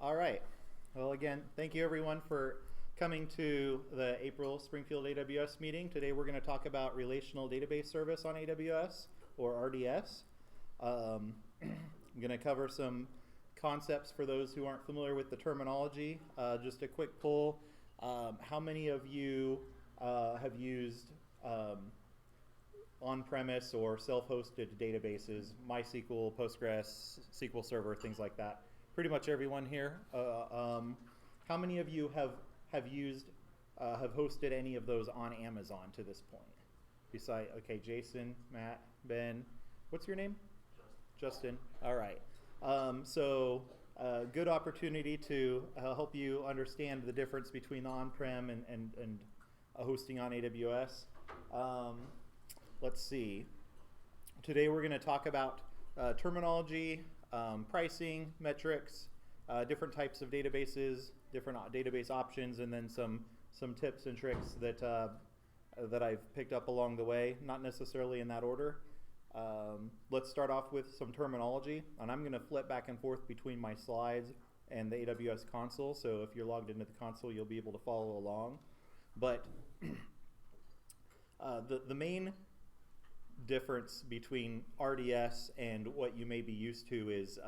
All right. Well, again, thank you everyone for coming to the April Springfield AWS meeting. Today we're going to talk about Relational Database Service on AWS, or RDS. I'm going to cover some concepts for those who aren't familiar with the terminology. Just a quick poll. How many of you have used on-premise or self-hosted databases, MySQL, Postgres, SQL Server, things like that? Pretty much everyone here. How many of you have hosted any of those on Amazon to this point? Besides, okay, Jason, Matt, Ben. What's your name? Justin. All right. Good opportunity to help you understand the difference between the on-prem and hosting on AWS. Let's see. Today we're going to talk about terminology, pricing, metrics, different types of databases, different database options, and then some tips and tricks that I've picked up along the way, not necessarily in that order. Let's start off with some terminology, and I'm going to flip back and forth between my slides and the AWS console, so if you're logged into the console, you'll be able to follow along. But the main difference between RDS and what you may be used to is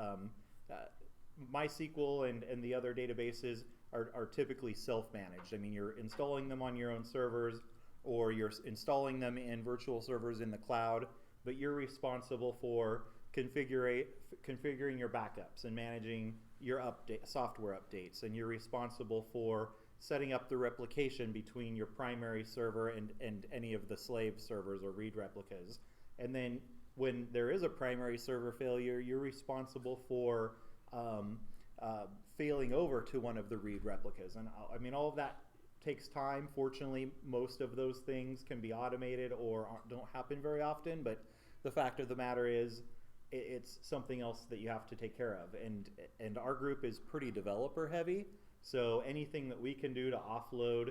MySQL and the other databases are typically self-managed. I mean, you're installing them on your own servers, or you're installing them in virtual servers in the cloud, but you're responsible for configuring your backups and managing your software updates, and you're responsible for setting up the replication between your primary server and any of the slave servers or read replicas. And then when there is a primary server failure, you're responsible for failing over to one of the read replicas. And I mean, all of that takes time. Fortunately, most of those things can be automated or don't happen very often, but the fact of the matter is it's something else that you have to take care of. And our group is pretty developer heavy, so anything that we can do to offload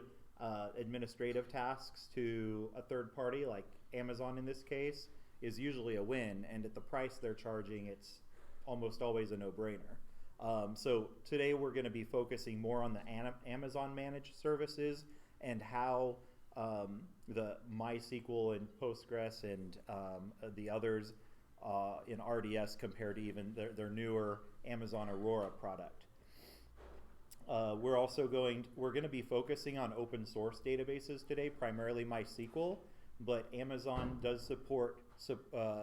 administrative tasks to a third party, like Amazon in this case, is usually a win, and at the price they're charging, it's almost always a no-brainer. So today we're going to be focusing more on the Amazon managed services and how the MySQL and Postgres and the others in RDS compare to even their newer Amazon Aurora product. We're going to be focusing on open source databases today, primarily MySQL, but Amazon does support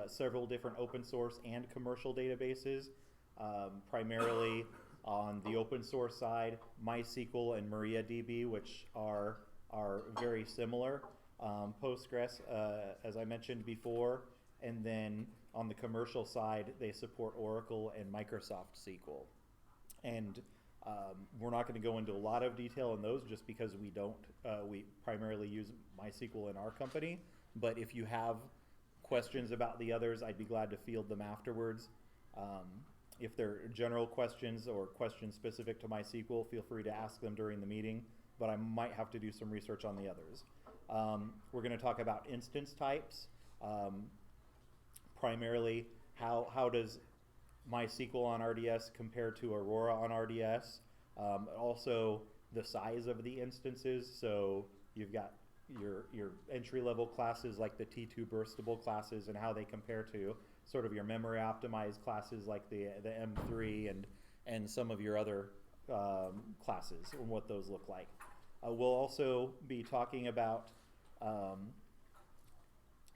several different open source and commercial databases. Primarily on the open source side, MySQL and MariaDB, which are very similar. Postgres, as I mentioned before, and then on the commercial side, they support Oracle and Microsoft SQL. And we're not going to go into a lot of detail on those just because we primarily use MySQL in our company. But if you have questions about the others, I'd be glad to field them afterwards. If they're general questions or questions specific to MySQL, feel free to ask them during the meeting, but I might have to do some research on the others. We're going to talk about instance types, primarily how does MySQL on RDS compare to Aurora on RDS, also the size of the instances. So you've got your entry-level classes like the T2 burstable classes and how they compare to sort of your memory optimized classes like the M3 and some of your other classes and what those look like. We'll also be talking about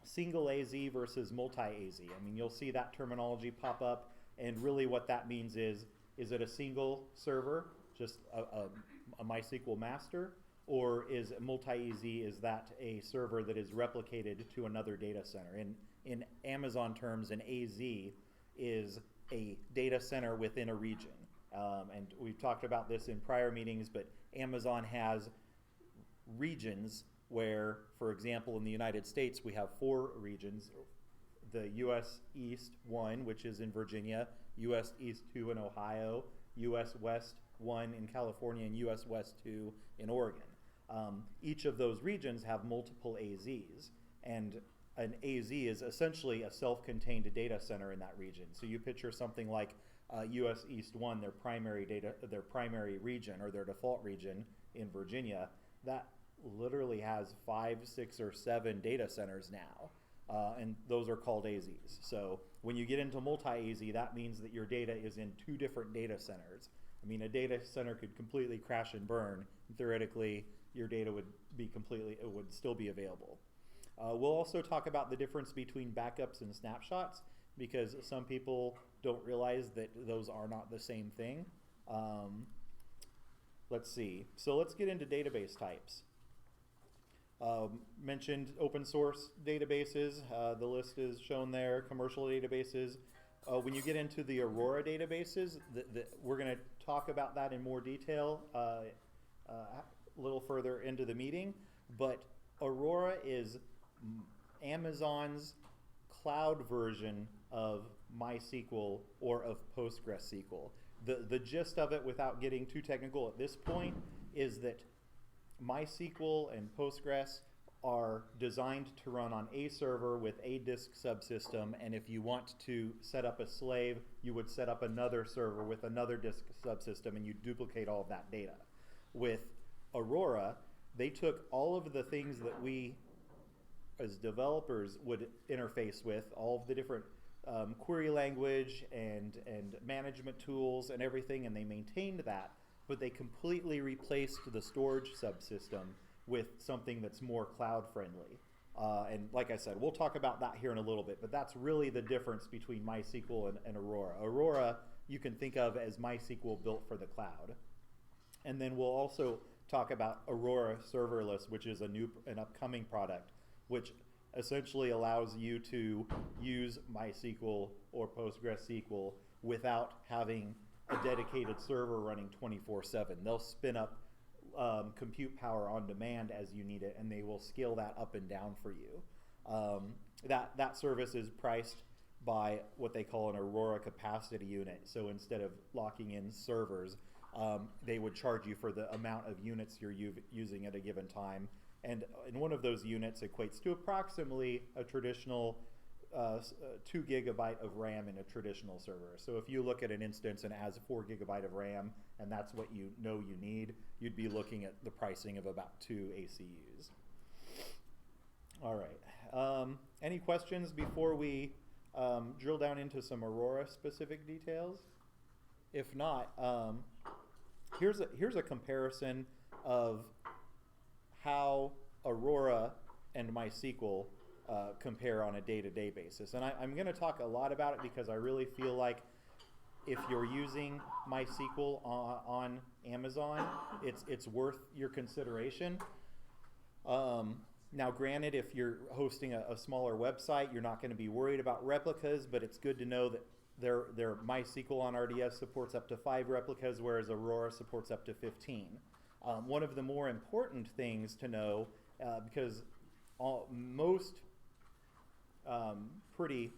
single AZ versus multi-AZ. I mean, you'll see that terminology pop up, and really what that means is it a single server, just a MySQL master, or is multi-AZ, is that a server that is replicated to another data center? In Amazon terms, an AZ is a data center within a region. And we've talked about this in prior meetings, but Amazon has regions where, for example, in the United States, we have 4 regions. The US East 1, which is in Virginia, US East 2 in Ohio, US West 1 in California, and US West 2 in Oregon. Each of those regions have multiple AZs, and an AZ is essentially a self-contained data center in that region. So you picture something like US East 1, their primary region or their default region in Virginia, that literally has 5, 6, or 7 data centers now. And those are called AZs. So when you get into multi-AZ, that means that your data is in 2 different data centers. I mean, a data center could completely crash and burn. Theoretically, your data would still be available. We'll also talk about the difference between backups and snapshots, because some people don't realize that those are not the same thing. Let's see. So let's get into database types. Mentioned open source databases. The list is shown there. Commercial databases. When you get into the Aurora databases, we're going to talk about that in more detail a little further into the meeting. But Aurora is Amazon's cloud version of MySQL or of PostgreSQL. The gist of it, without getting too technical at this point, is that MySQL and Postgres are designed to run on a server with a disk subsystem, and if you want to set up a slave, you would set up another server with another disk subsystem, and you duplicate all of that data. With Aurora, they took all of the things that we as developers would interface with, all of the different query language and management tools and everything, and they maintained that, but they completely replaced the storage subsystem with something that's more cloud friendly. And like I said, we'll talk about that here in a little bit, but that's really the difference between MySQL and Aurora. Aurora you can think of as MySQL built for the cloud. And then we'll also talk about Aurora Serverless, which is an upcoming product, which essentially allows you to use MySQL or PostgreSQL without having a dedicated server running 24/7. They'll spin up compute power on demand as you need it, and they will scale that up and down for you. That service is priced by what they call an Aurora capacity unit. So instead of locking in servers, they would charge you for the amount of units you're using at a given time. And one of those units equates to approximately a traditional 2 gigabyte of RAM in a traditional server. So if you look at an instance and it has 4 gigabyte of RAM, and that's what you know you need, you'd be looking at the pricing of about 2 ACUs. All right. Any questions before we drill down into some Aurora specific details? If not, here's a comparison of how Aurora and MySQL compare on a day-to-day basis. And I'm going to talk a lot about it because I really feel like if you're using MySQL on Amazon, it's worth your consideration. Now, granted, if you're hosting a smaller website, you're not going to be worried about replicas, but it's good to know that their MySQL on RDS supports up to 5 replicas, whereas Aurora supports up to 15. One of the more important things to know, because most pretty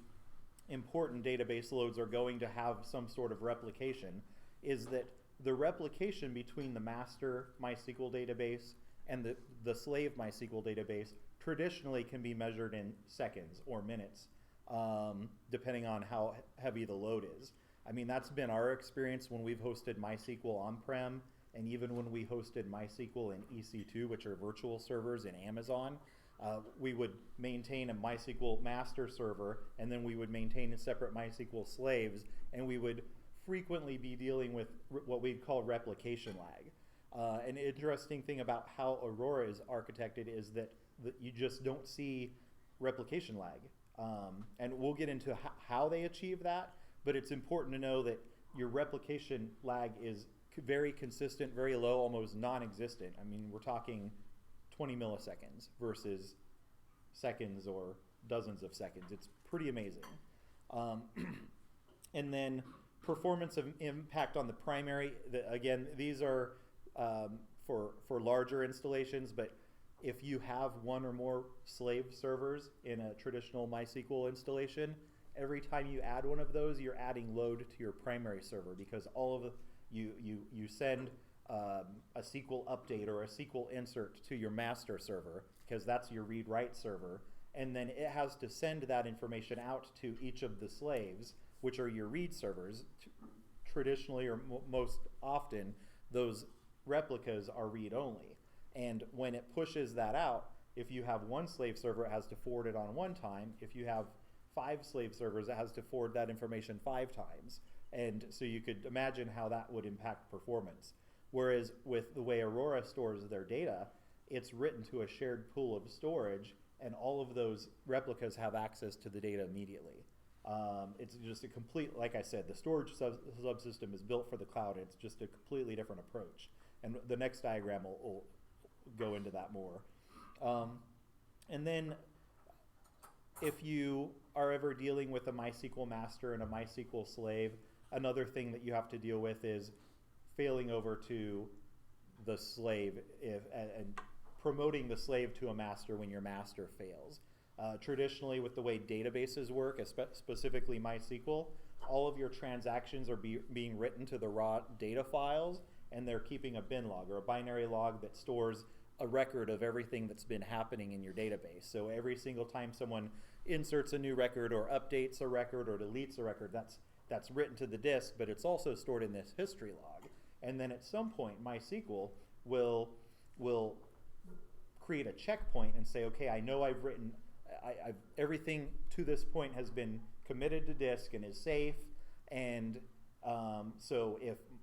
important database loads are going to have some sort of replication, is that the replication between the master MySQL database and the slave MySQL database traditionally can be measured in seconds or minutes, depending on how heavy the load is. I mean, that's been our experience when we've hosted MySQL on-prem, and even when we hosted MySQL in EC2, which are virtual servers in Amazon. We would maintain a MySQL master server, and then we would maintain separate MySQL slaves, and we would frequently be dealing with what we'd call replication lag. An interesting thing about how Aurora is architected is that you just don't see replication lag. And we'll get into how they achieve that, but it's important to know that your replication lag is very consistent, very low, almost non-existent. I mean, we're talking 20 milliseconds versus seconds or dozens of seconds. It's pretty amazing. And then performance of impact on the primary. Again, these are for larger installations, but if you have one or more slave servers in a traditional MySQL installation, every time you add one of those, you're adding load to your primary server, because all of you send a SQL update or a SQL insert to your master server, because that's your read-write server, and then it has to send that information out to each of the slaves, which are your read servers, traditionally or most often, those replicas are read-only. And when it pushes that out, if you have one slave server, it has to forward it on one time. If you have 5 slave servers, it has to forward that information 5 times. And so you could imagine how that would impact performance. Whereas with the way Aurora stores their data, it's written to a shared pool of storage, and all of those replicas have access to the data immediately. It's just a complete, like I said, the storage subsystem is built for the cloud. It's just a completely different approach. And the next diagram will go into that more. And then if you are ever dealing with a MySQL master and a MySQL slave, another thing that you have to deal with is failing over to the slave and promoting the slave to a master when your master fails. Traditionally, with the way databases work, specifically MySQL, all of your transactions are being written to the raw data files, and they're keeping a bin log or a binary log that stores a record of everything that's been happening in your database. So every single time someone inserts a new record or updates a record or deletes a record, that's written to the disk, but it's also stored in this history log. And then at some point, MySQL will create a checkpoint and say, okay, I know I've written, everything to this point has been committed to disk and is safe, and so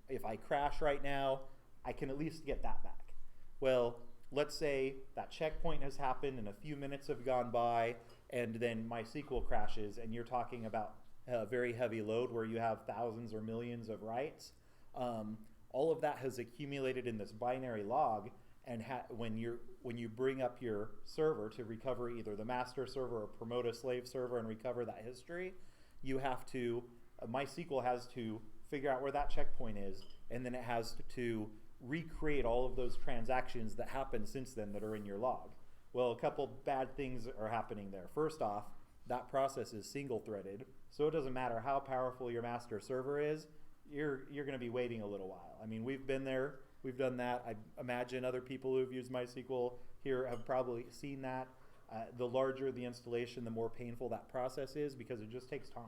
if I crash right now, I can at least get that back. Well, let's say that checkpoint has happened and a few minutes have gone by, and then MySQL crashes, and you're talking about a very heavy load where you have thousands or millions of writes. All of that has accumulated in this binary log, and when you bring up your server to recover either the master server or promote a slave server and recover that history, you have to, MySQL has to figure out where that checkpoint is, and then it has to recreate all of those transactions that happened since then that are in your log. Well, a couple bad things are happening there. First off, that process is single-threaded, so it doesn't matter how powerful your master server is, you're going to be waiting a little while. I mean, we've been there, we've done that. I imagine other people who've used MySQL here have probably seen that. The larger the installation, the more painful that process is because it just takes time.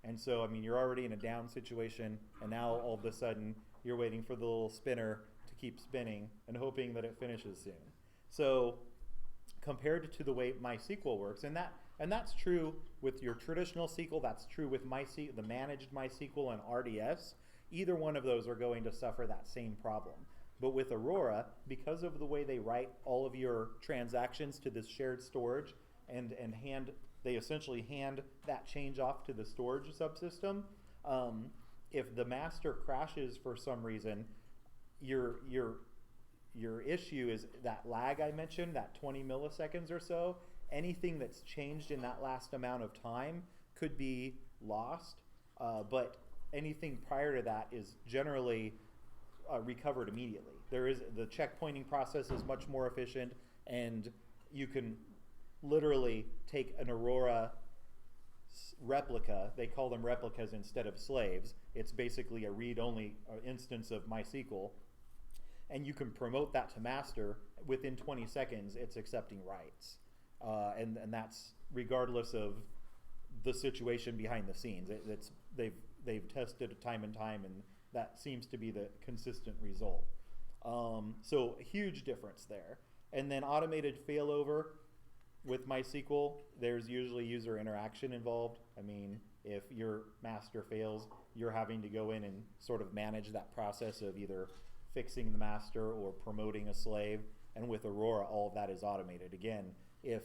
And so, I mean, you're already in a down situation, and now all of a sudden you're waiting for the little spinner to keep spinning and hoping that it finishes soon. So compared to the way MySQL works, and that's true with your traditional SQL, that's true with the managed MySQL and RDS, either one of those are going to suffer that same problem. But with Aurora, because of the way they write all of your transactions to this shared storage and they essentially hand that change off to the storage subsystem, if the master crashes for some reason, your issue is that lag I mentioned, that 20 milliseconds or so. Anything that's changed in that last amount of time could be lost, but anything prior to that is generally recovered immediately. The checkpointing process is much more efficient, and you can literally take an Aurora replica, they call them replicas instead of slaves. It's basically a read-only instance of MySQL, and you can promote that to master. Within 20 seconds, it's accepting writes. And that's regardless of the situation behind the scenes. They've tested it time and time, and that seems to be the consistent result. So a huge difference there. And then automated failover with MySQL, there's usually user interaction involved. I mean, if your master fails, you're having to go in and sort of manage that process of either fixing the master or promoting a slave. And with Aurora, all of that is automated. Again, if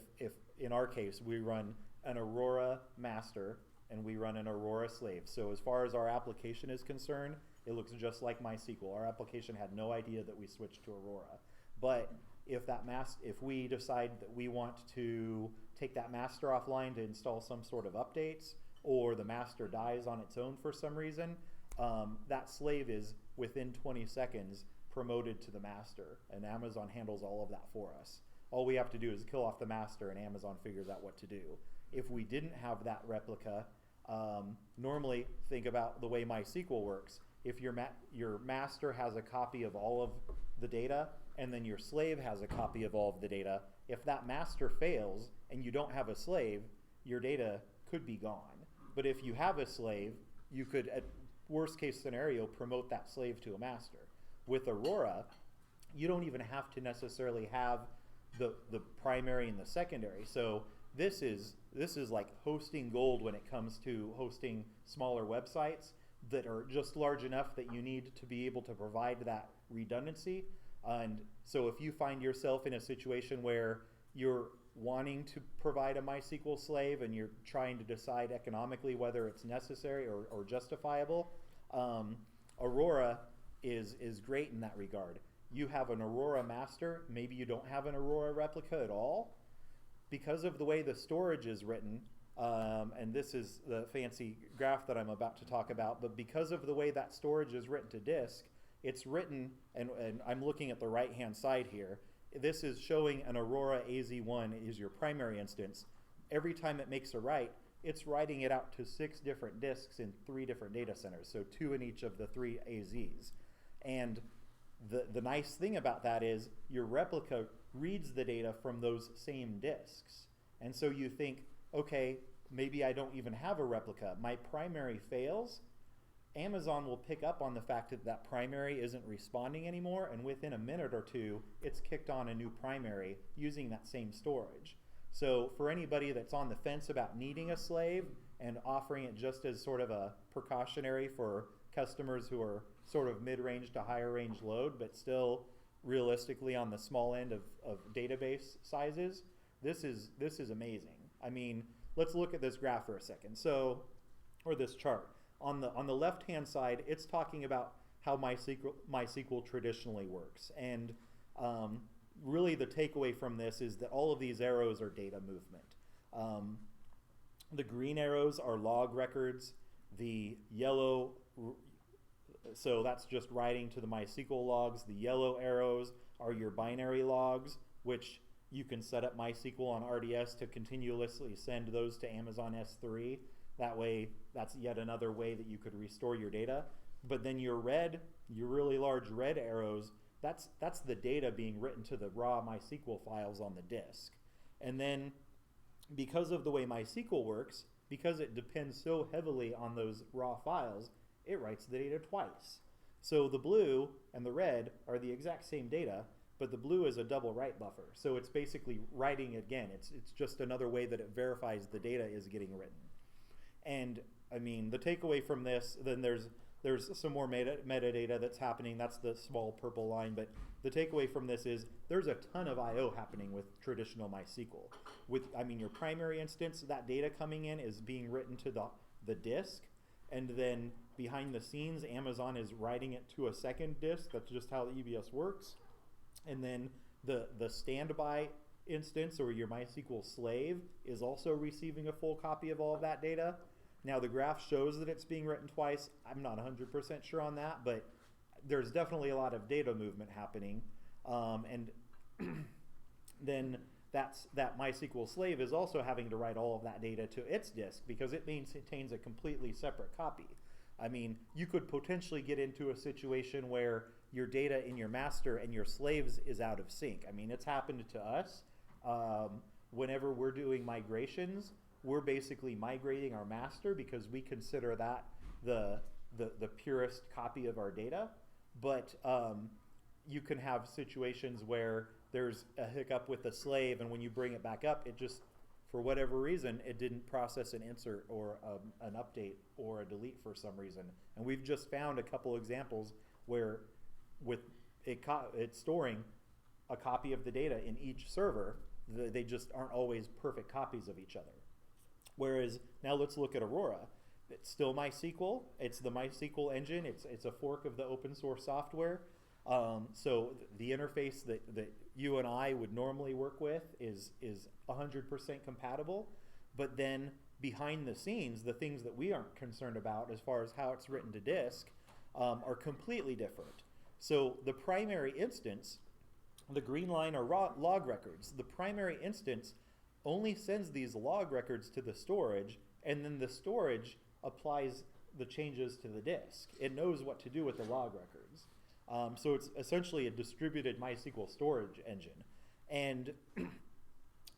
in our case, we run an Aurora master and we run an Aurora slave. So as far as our application is concerned, it looks just like MySQL. Our application had no idea that we switched to Aurora. But if we decide that we want to take that master offline to install some sort of updates, or the master dies on its own for some reason, that slave is within 20 seconds promoted to the master, and Amazon handles all of that for us. All we have to do is kill off the master, and Amazon figures out what to do. If we didn't have that replica, normally think about the way MySQL works. If your master has a copy of all of the data, and then your slave has a copy of all of the data, if that master fails and you don't have a slave, your data could be gone. But if you have a slave, you could worst case scenario, promote that slave to a master. With Aurora, you don't even have to necessarily have the primary and the secondary. So this is like hosting gold when it comes to hosting smaller websites that are just large enough that you need to be able to provide that redundancy. And so if you find yourself in a situation where you're wanting to provide a MySQL slave and you're trying to decide economically whether it's necessary or justifiable, Aurora is great in that regard. You have an Aurora master, maybe you don't have an Aurora replica at all. Because of the way the storage is written, and this is the fancy graph that I'm about to talk about, but because of the way that storage is written to disk, it's written, and I'm looking at the right-hand side here, this is showing an Aurora AZ1 is your primary instance. Every time it makes a write, it's writing it out to 6 different disks in 3 different data centers, so 2 in each of the 3 AZs. And the nice thing about that is your replica reads the data from those same disks. And so you think, okay, maybe I don't even have a replica. My primary fails. Amazon will pick up on the fact that that primary isn't responding anymore, and within a minute or 2, it's kicked on a new primary using that same storage. So for anybody that's on the fence about needing a slave and offering it just as sort of a precautionary for customers who are sort of mid-range to higher range load, but still realistically on the small end of database sizes, this is amazing. I mean, let's look at this graph for a second. So, or this chart. On the left-hand side, it's talking about how MySQL traditionally works. And really the takeaway from this is that all of these arrows are data movement. The green arrows are log records. The yellow, so that's just writing to the MySQL logs. The yellow arrows are your binary logs, which you can set up MySQL on RDS to continuously send those to Amazon S3. That way, that's yet another way that you could restore your data. But then your really large red arrows, that's the data being written to the raw MySQL files on the disk. And then because of the way MySQL works, because it depends so heavily on those raw files, it writes the data twice. So the blue and the red are the exact same data, but the blue is a double write buffer. So it's basically writing again. It's just another way that it verifies the data is getting written. And I mean, the takeaway from this, then there's some more metadata that's happening. That's the small purple line. But the takeaway from this is there's a ton of I/O happening with traditional MySQL. I mean, your primary instance, that data coming in is being written to the disk, and then behind the scenes, Amazon is writing it to a second disk. That's just how the EBS works. And then the standby instance, or your MySQL slave, is also receiving a full copy of all of that data. Now the graph shows that it's being written twice. I'm not 100% sure on that, but there's definitely a lot of data movement happening. And then that MySQL slave is also having to write all of that data to its disk because it maintains a completely separate copy. I mean, you could potentially get into a situation where your data in your master and your slaves is out of sync. I mean, it's happened to us. Whenever we're doing migrations, we're basically migrating our master because we consider that the purest copy of our data. But you can have situations where there's a hiccup with the slave, and when you bring it back up, it just, for whatever reason, it didn't process an insert or an update or a delete for some reason. And we've just found a couple examples where with it's storing a copy of the data in each server, they just aren't always perfect copies of each other. Whereas now let's look at Aurora. It's still MySQL. It's the MySQL engine. It's a fork of the open source software. So the interface that you and I would normally work with is 100% compatible. But then behind the scenes, the things that we aren't concerned about as far as how it's written to disk are completely different. So the primary instance, the green line are log records. The primary instance only sends these log records to the storage, and then the storage applies the changes to the disk. It knows what to do with the log records. So it's essentially a distributed MySQL storage engine. And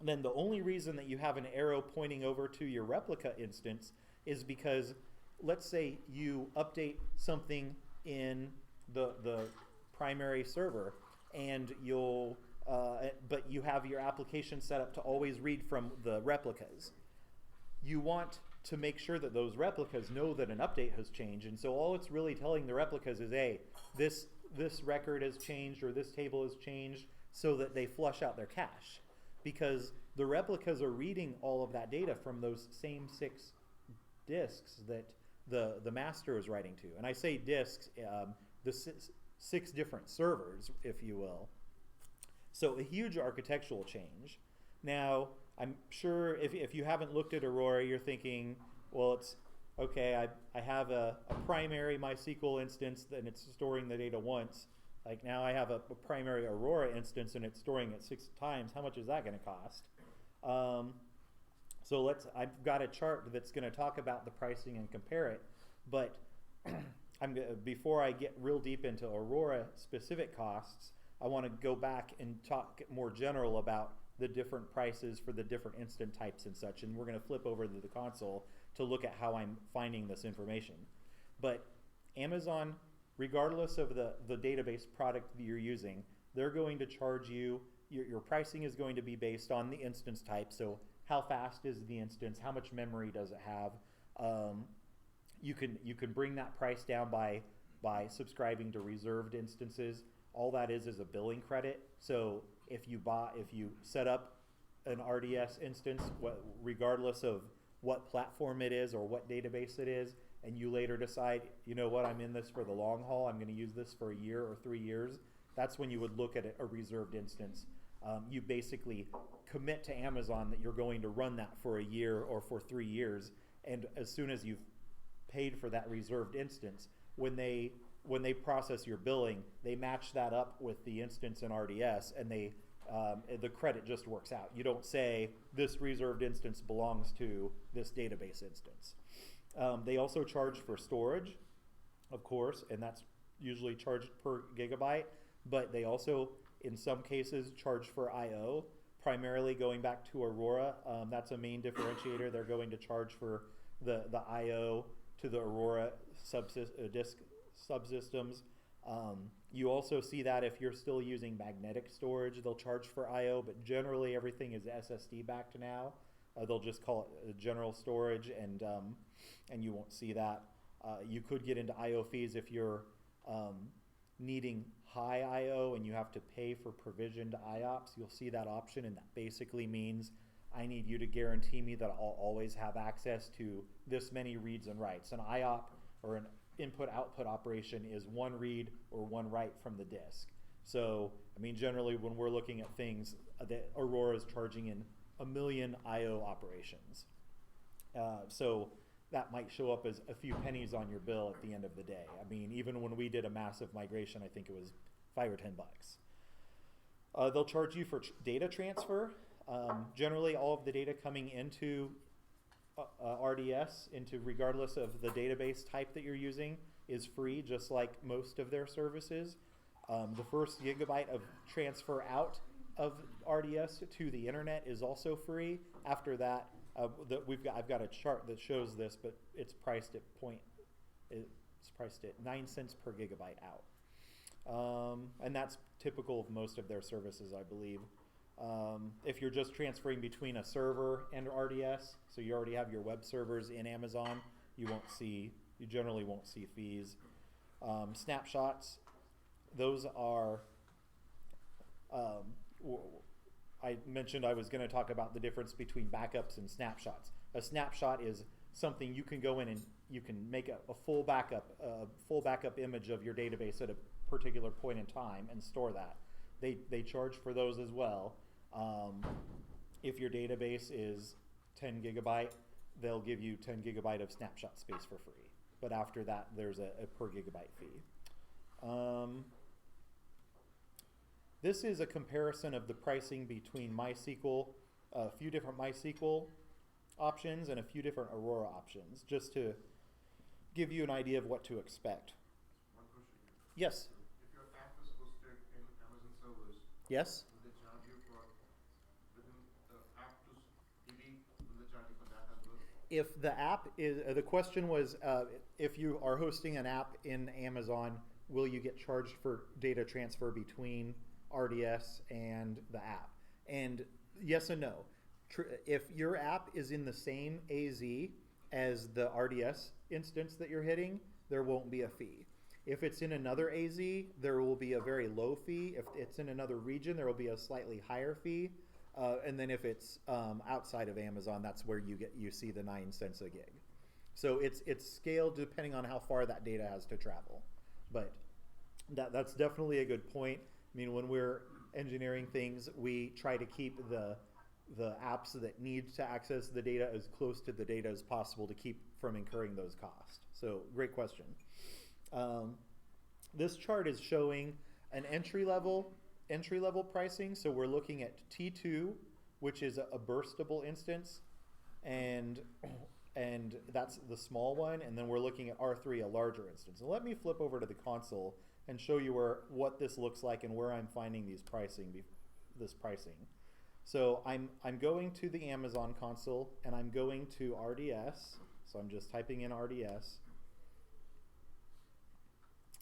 then the only reason that you have an arrow pointing over to your replica instance is because let's say you update something in the primary server, and but you have your application set up to always read from the replicas. You want to make sure that those replicas know that an update has changed, and so all it's really telling the replicas is, hey, this record has changed or this table has changed, so that they flush out their cache, because the replicas are reading all of that data from those same 6 disks that the master is writing to. And I say disks, the 6 different servers, if you will. So a huge architectural change. Now, I'm sure if you haven't looked at Aurora, you're thinking, well, it's okay, I have a primary MySQL instance and it's storing the data once. Like now I have a primary Aurora instance and it's storing it 6 times. How much is that going to cost? So I've got a chart that's going to talk about the pricing and compare it, but before I get real deep into Aurora specific costs, I want to go back and talk more general about the different prices for the different instant types and such, and we're going to flip over to the console to look at how I'm finding this information. But Amazon, regardless of the database product that you're using, they're going to charge you, your pricing is going to be based on the instance type, so how fast is the instance, how much memory does it have. You can bring that price down by subscribing to reserved instances. All that is a billing credit. So if you set up an RDS instance, regardless of what platform it is or what database it is, and you later decide, you know what, I'm in this for the long haul, I'm going to use this for a year or 3 years, that's when you would look at a reserved instance. You basically commit to Amazon that you're going to run that for a year or for 3 years, and as soon as you've paid for that reserved instance, when they process your billing, they match that up with the instance in RDS, and the credit just works out. You don't say this reserved instance belongs to this database instance. They also charge for storage, of course, and that's usually charged per gigabyte, but they also, in some cases, charge for I/O, primarily going back to Aurora. That's a main differentiator. They're going to charge for the I/O to the Aurora disk subsystems. You also see that if you're still using magnetic storage, they'll charge for I/O, but generally everything is SSD backed now. They'll just call it general storage, and you won't see that. You could get into I/O fees if you're needing high I/O and you have to pay for provisioned IOPS. You'll see that option, and that basically means I need you to guarantee me that I'll always have access to this many reads and writes. An IOP, or an input-output operation, is one read or one write from the disk. So, I mean, generally when we're looking at things, that Aurora is charging in 1 million I/O operations. So that might show up as a few pennies on your bill at the end of the day. I mean, even when we did a massive migration, I think it was $5 or $10. They'll charge you for data transfer. Generally, all of the data coming into RDS, regardless of the database type that you're using, is free, just like most of their services. The first gigabyte of transfer out of RDS to the internet is also free. After that, I've got a chart that shows this, but it's priced at 9 cents per gigabyte out, and that's typical of most of their services, I believe. If you're just transferring between a server and RDS, so you already have your web servers in Amazon, you generally won't see fees. Snapshots, those are, I mentioned I was going to talk about the difference between backups and snapshots. A snapshot is something you can go in and you can make a full backup image of your database at a particular point in time and store that. They charge for those as well. If your database is 10 gigabyte, they'll give you 10 gigabyte of snapshot space for free. But after that, there's a per gigabyte fee. This is a comparison of the pricing between MySQL, a few different MySQL options and a few different Aurora options, just to give you an idea of what to expect. One question. Yes? If your app is hosted in Amazon servers, yes? will they charge you for within the app to delete? Will they charge you for that as well? if the app is, the question was, if you are hosting an app in Amazon, will you get charged for data transfer between RDS and the app? And yes and no. If your app is in the same AZ as the RDS instance that you're hitting, there won't be a fee. If it's in another AZ, there will be a very low fee. If it's in another region, there will be a slightly higher fee. And then if it's outside of Amazon, that's where you see the 9 cents a gig. So it's scaled depending on how far that data has to travel. But that's definitely a good point. I mean, when we're engineering things, we try to keep the apps that need to access the data as close to the data as possible to keep from incurring those costs. So great question. This chart is showing an entry level pricing. So we're looking at T2, which is a burstable instance, and that's the small one. And then we're looking at R3, a larger instance. So let me flip over to the console and show you what this looks like and where I'm finding this pricing. So I'm going to the Amazon console and I'm going to RDS. So I'm just typing in RDS.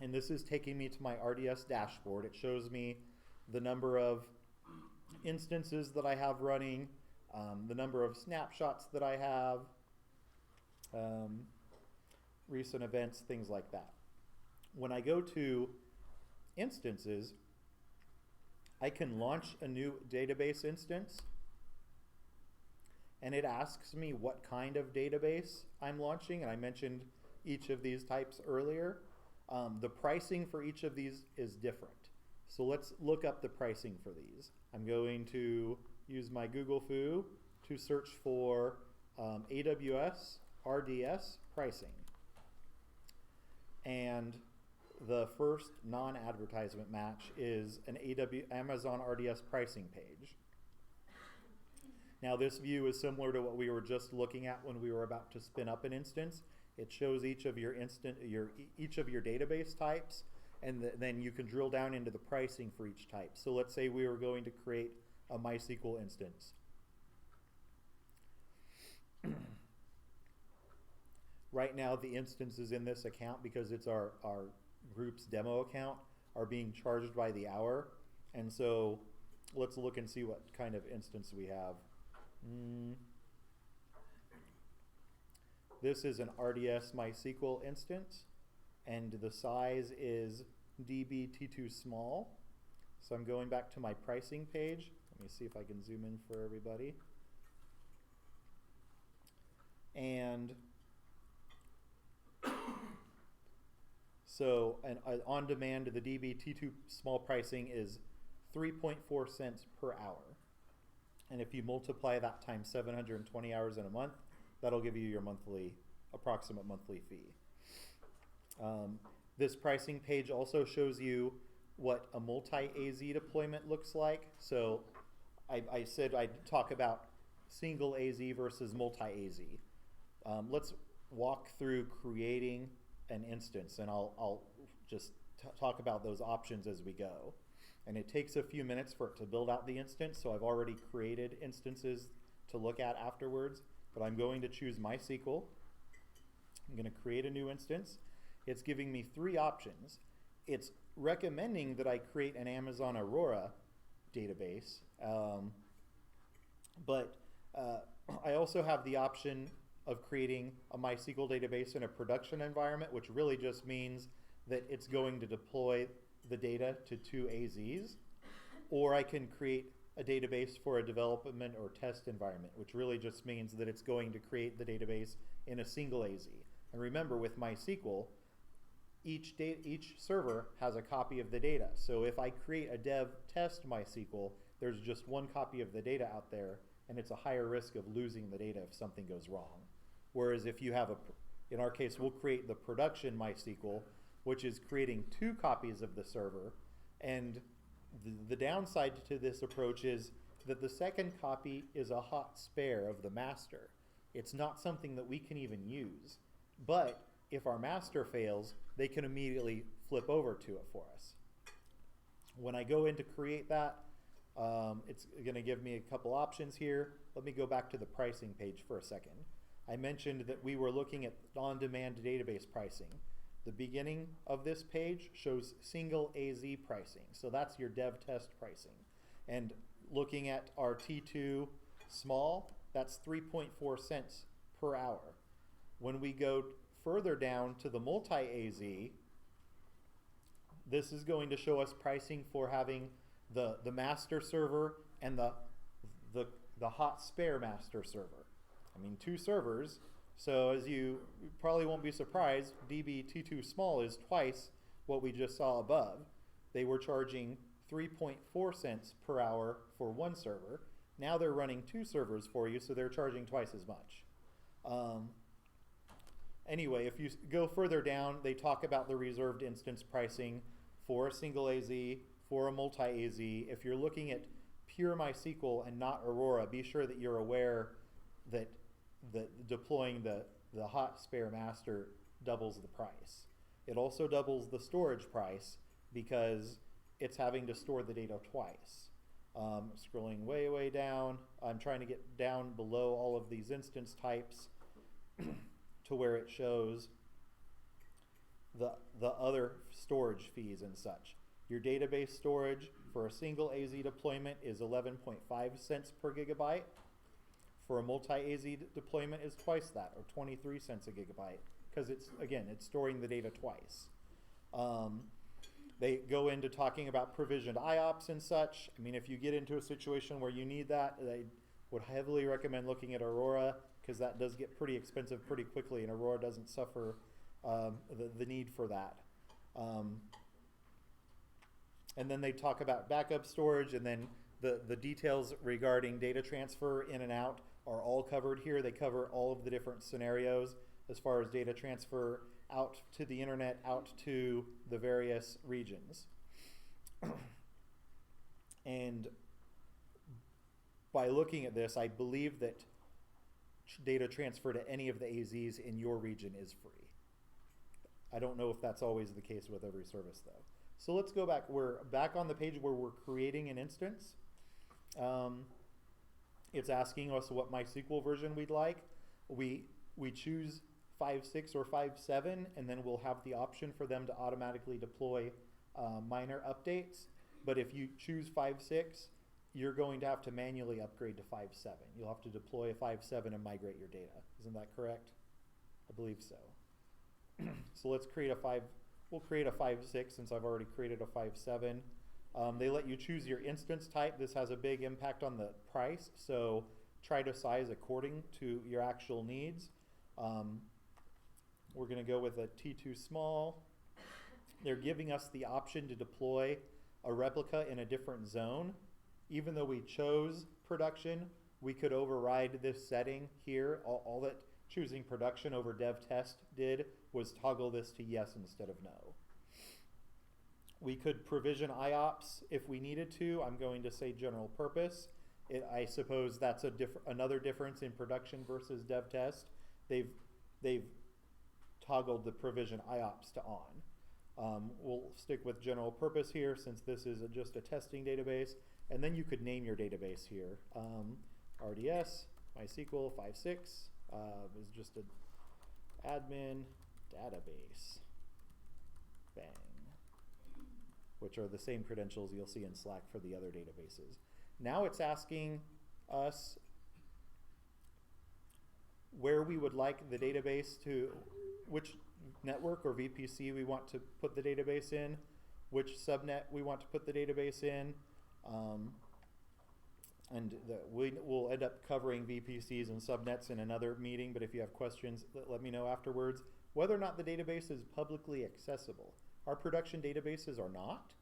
And this is taking me to my RDS dashboard. It shows me the number of instances that I have running, the number of snapshots that I have, recent events, things like that. When I go to instances, I can launch a new database instance, and it asks me what kind of database I'm launching, and I mentioned each of these types earlier. The pricing for each of these is different. So let's look up the pricing for these. I'm going to use my Google Foo to search for AWS RDS Pricing. And the first non-advertisement match is an Amazon RDS pricing page. Now this view is similar to what we were just looking at when we were about to spin up an instance. It shows each of your database types, and then you can drill down into the pricing for each type. So let's say we were going to create a MySQL instance. Right now the instances in this account, because it's our group's demo account, are being charged by the hour. And so let's look and see what kind of instance we have. This is an RDS MySQL instance, and the size is dbt2 small. So I'm going back to my pricing page. Let me see if I can zoom in for everybody. And so on demand, the dbt2 small pricing is 3.4 cents per hour. And if you multiply that times 720 hours in a month, that'll give you your approximate monthly fee. This pricing page also shows you what a multi-AZ deployment looks like. So I said I'd talk about single AZ versus multi-AZ. Let's walk through creating an instance, and I'll just talk about those options as we go. And it takes a few minutes for it to build out the instance, so I've already created instances to look at afterwards. But I'm going to choose MySQL. I'm going to create a new instance. It's giving me 3 options. It's recommending that I create an Amazon Aurora database, but I also have the option of creating a MySQL database in a production environment, which really just means that it's going to deploy the data to 2 AZs, or I can create a database for a development or test environment, which really just means that it's going to create the database in a single AZ. And remember, with MySQL, each server has a copy of the data. So if I create a dev test MySQL, there's just one copy of the data out there, and it's a higher risk of losing the data if something goes wrong. Whereas if you have in our case, we'll create the production MySQL, which is creating 2 copies of the server, and the downside to this approach is that the second copy is a hot spare of the master. It's not something that we can even use. But if our master fails, they can immediately flip over to it for us. When I go in to create that, it's going to give me a couple options here. Let me go back to the pricing page for a second. I mentioned that we were looking at on-demand database pricing. The beginning of this page shows single AZ pricing. So that's your dev test pricing. And looking at our T2 small, that's 3.4 cents per hour. When we go further down to the multi-AZ, this is going to show us pricing for having the master server and the hot spare master server. I mean, 2 servers. So as you probably won't be surprised, DB T2 small is twice what we just saw above. They were charging 3.4 cents per hour for 1 server. Now they're running 2 servers for you, so they're charging twice as much. Anyway, if you go further down, they talk about the reserved instance pricing for a single AZ, for a multi-AZ. If you're looking at pure MySQL and not Aurora, be sure that you're aware that deploying the hot spare master doubles the price. It also doubles the storage price because it's having to store the data twice. Scrolling way down, I'm trying to get down below all of these instance types to where it shows the other storage fees and such. Your database storage for a single AZ deployment is 11.5 cents per gigabyte. For a multi-AZ deployment is twice that, or 23 cents a gigabyte, because it's storing the data twice. They go into talking about provisioned IOPS and such. I mean, if you get into a situation where you need that, they would heavily recommend looking at Aurora, because that does get pretty expensive pretty quickly, and Aurora doesn't suffer the need for that. And then they talk about backup storage, and then the details regarding data transfer in and out are all covered here. They cover all of the different scenarios as far as data transfer out to the internet, out to the various regions. And by looking at this, I believe that data transfer to any of the AZs in your region is free. I don't know if that's always the case with every service though. So let's go back. We're back on the page where we're creating an instance. It's asking us what MySQL version we'd like. We choose 5.6 or 5.7, and then we'll have the option for them to automatically deploy minor updates. But if you choose 5.6, you're going to have to manually upgrade to 5.7. You'll have to deploy a 5.7 and migrate your data. Isn't that correct? I believe so. So let's create we'll create a 5.6 since I've already created a 5.7. They let you choose your instance type. This has a big impact on the price, so try to size according to your actual needs. We're going to go with a T2 small. They're giving us the option to deploy a replica in a different zone. Even though we chose production, we could override this setting here. All that choosing production over dev test did was toggle this to yes instead of no. We could provision IOPS if we needed to. I'm going to say general purpose. I suppose that's another difference in production versus dev test. They've toggled the provision IOPS to on. We'll stick with general purpose here since this is just a testing database. And then you could name your database here. RDS, MySQL 5.6 is just an admin database. Bang. Which are the same credentials you'll see in Slack for the other databases. Now it's asking us where we would like the database to, which network or VPC we want to put the database in, which subnet we want to put the database in, and we'll end up covering VPCs and subnets in another meeting, but if you have questions, let me know afterwards. Whether or not the database is publicly accessible. Our production databases are not,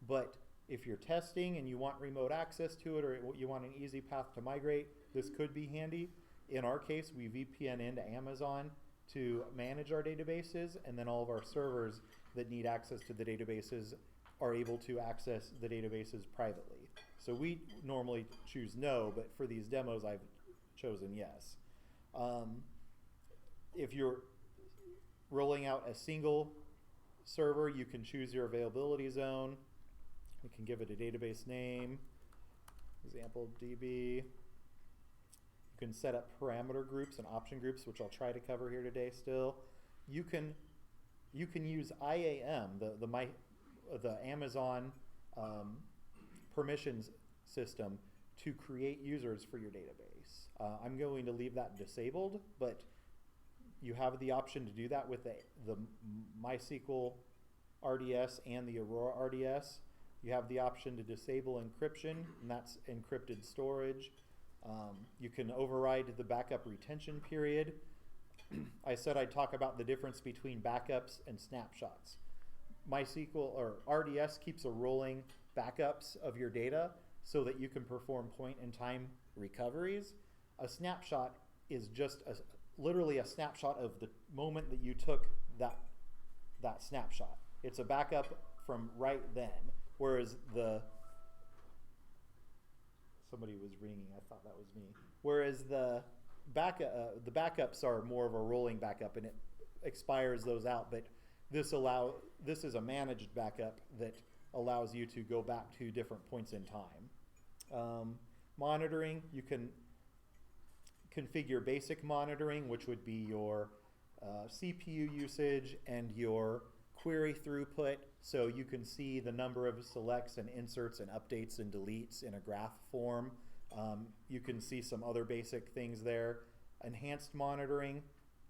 but if you're testing and you want remote access to it or you want an easy path to migrate, this could be handy. In our case, we VPN into Amazon to manage our databases, and then all of our servers that need access to the databases are able to access the databases privately. So we normally choose no, but for these demos I've chosen yes. If you're rolling out a single server, you can choose your availability zone. We can give it a database name, example DB. You can set up parameter groups and option groups, which I'll try to cover here today still. You can use IAM, the Amazon permissions system, to create users for your database. I'm going to leave that disabled, but you have the option to do that with the MySQL RDS and the Aurora RDS. You have the option to disable encryption, and that's encrypted storage. You can override the backup retention period. I said I'd talk about the difference between backups and snapshots. MySQL or RDS keeps a rolling backups of your data so that you can perform point-in-time recoveries. A snapshot is just literally a snapshot of the moment that you took that snapshot. It's a backup from right then, whereas somebody was ringing. I thought that was me. Whereas the backups are more of a rolling backup, and it expires those out. But this is a managed backup that allows you to go back to different points in time. Monitoring, you can configure basic monitoring, which would be your CPU usage and your query throughput, so you can see the number of selects and inserts and updates and deletes in a graph form. You can see some other basic things there. Enhanced monitoring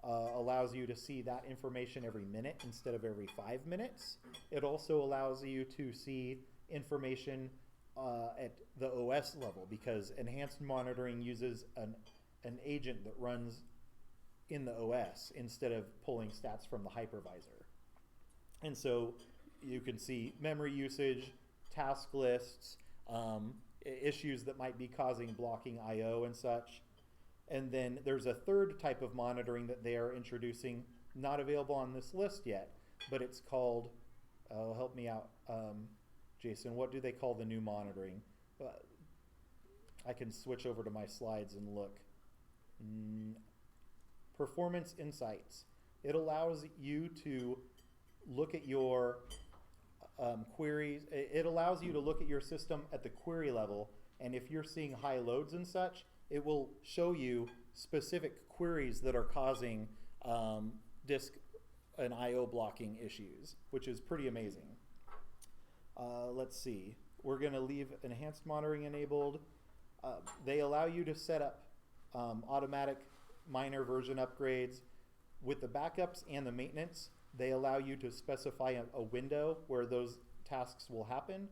allows you to see that information every minute instead of every 5 minutes. It also allows you to see information at the OS level, because enhanced monitoring uses an agent that runs in the OS instead of pulling stats from the hypervisor. And so you can see memory usage, task lists, issues that might be causing blocking I/O and such. And then there's a third type of monitoring that they are introducing, not available on this list yet, but it's called, help me out, Jason, what do they call the new monitoring? I can switch over to my slides and look. Performance Insights. It allows you to look at your queries. It allows you to look at your system at the query level, and if you're seeing high loads and such, it will show you specific queries that are causing disk and I/O blocking issues, which is pretty amazing. Let's see. We're going to leave enhanced monitoring enabled. They allow you to set up automatic minor version upgrades. With the backups and the maintenance, they allow you to specify a window where those tasks will happen.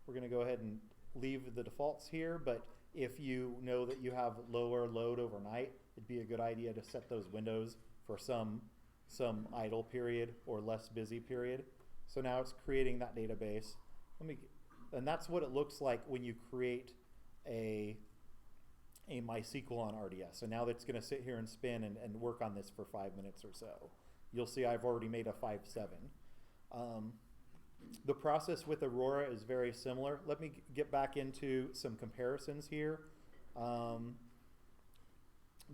We're going to go ahead and leave the defaults here, but if you know that you have lower load overnight, it'd be a good idea to set those windows for some idle period or less busy period. So now it's creating that database. And that's what it looks like when you create a MySQL on RDS. So now that's going to sit here and spin and work on this for 5 minutes or so. You'll see I've already made a 5.7. The process with Aurora is very similar. Let me get back into some comparisons here. The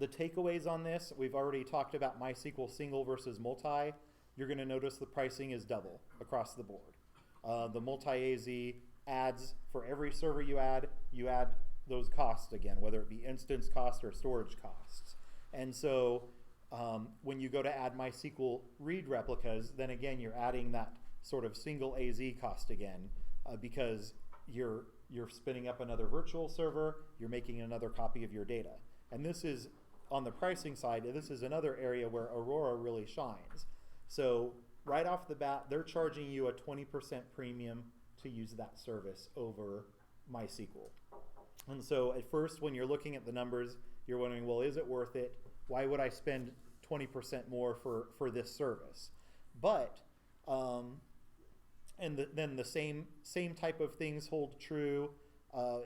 takeaways on this, we've already talked about MySQL single versus multi. You're going to notice the pricing is double across the board. The multi-AZ adds, for every server you add those costs again, whether it be instance cost or storage costs. And so when you go to add MySQL read replicas, then again you're adding that sort of single AZ cost again, because you're spinning up another virtual server, you're making another copy of your data. And this is, on the pricing side, this is another area where Aurora really shines. So right off the bat, they're charging you a 20% premium to use that service over MySQL. And so at first, when you're looking at the numbers, you're wondering, well, is it worth it? Why would I spend 20% more for this service? But then the same type of things hold true.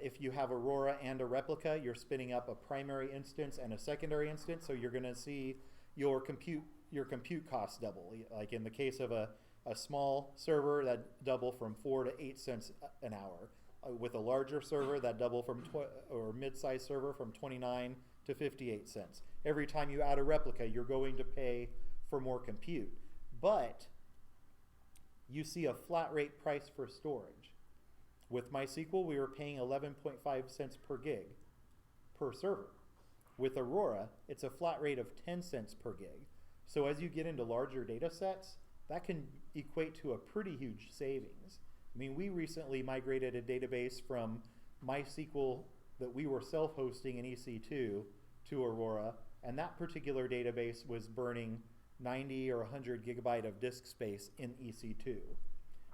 If you have Aurora and a replica, you're spinning up a primary instance and a secondary instance, so you're going to see your compute costs double. Like in the case of a small server, that double from 4 to 8 cents an hour. With a larger server, that double from or mid-sized server from 29 to 58 cents. Every time you add a replica, you're going to pay for more compute. But you see a flat rate price for storage. With MySQL, we were paying 11.5 cents per gig per server. With Aurora, it's a flat rate of 10 cents per gig. So as you get into larger data sets, that can equate to a pretty huge savings. I mean, we recently migrated a database from MySQL that we were self-hosting in EC2 to Aurora, and that particular database was burning 90 or 100 gigabyte of disk space in EC2.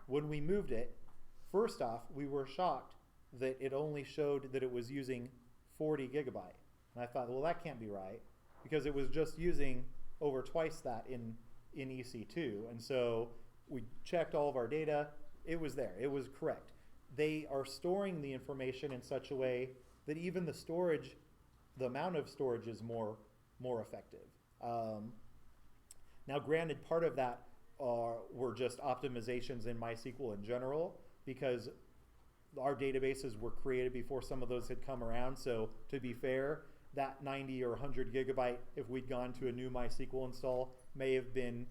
When we moved it, first off, we were shocked that it only showed that it was using 40 gigabyte. And I thought, well, that can't be right, because it was just using over twice that in EC2. And so we checked all of our data. It was there. It was correct. They are storing the information in such a way that even the storage, the amount of storage is more effective. Now, granted, part of that were just optimizations in MySQL in general, because our databases were created before some of those had come around. So to be fair, that 90 or 100 gigabyte, if we'd gone to a new MySQL install, may have been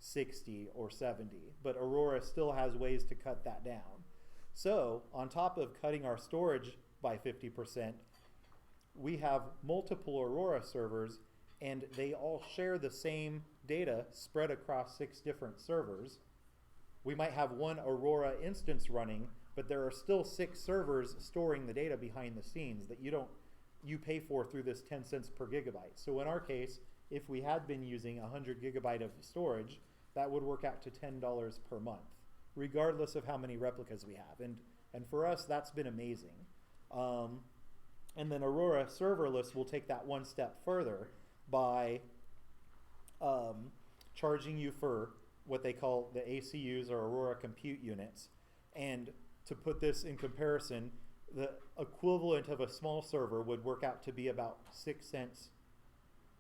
60 or 70. But Aurora still has ways to cut that down. So on top of cutting our storage by 50%, we have multiple Aurora servers, and they all share the same data spread across 6 different servers. We might have one Aurora instance running, but there are still 6 servers storing the data behind the scenes that you pay for through this 10 cents per gigabyte. So in our case, if we had been using 100 gigabyte of storage, that would work out to $10 per month, regardless of how many replicas we have. And for us, that's been amazing. And then Aurora Serverless will take that one step further by charging you for what they call the ACUs, or Aurora Compute Units. And to put this in comparison, the equivalent of a small server would work out to be about 6 cents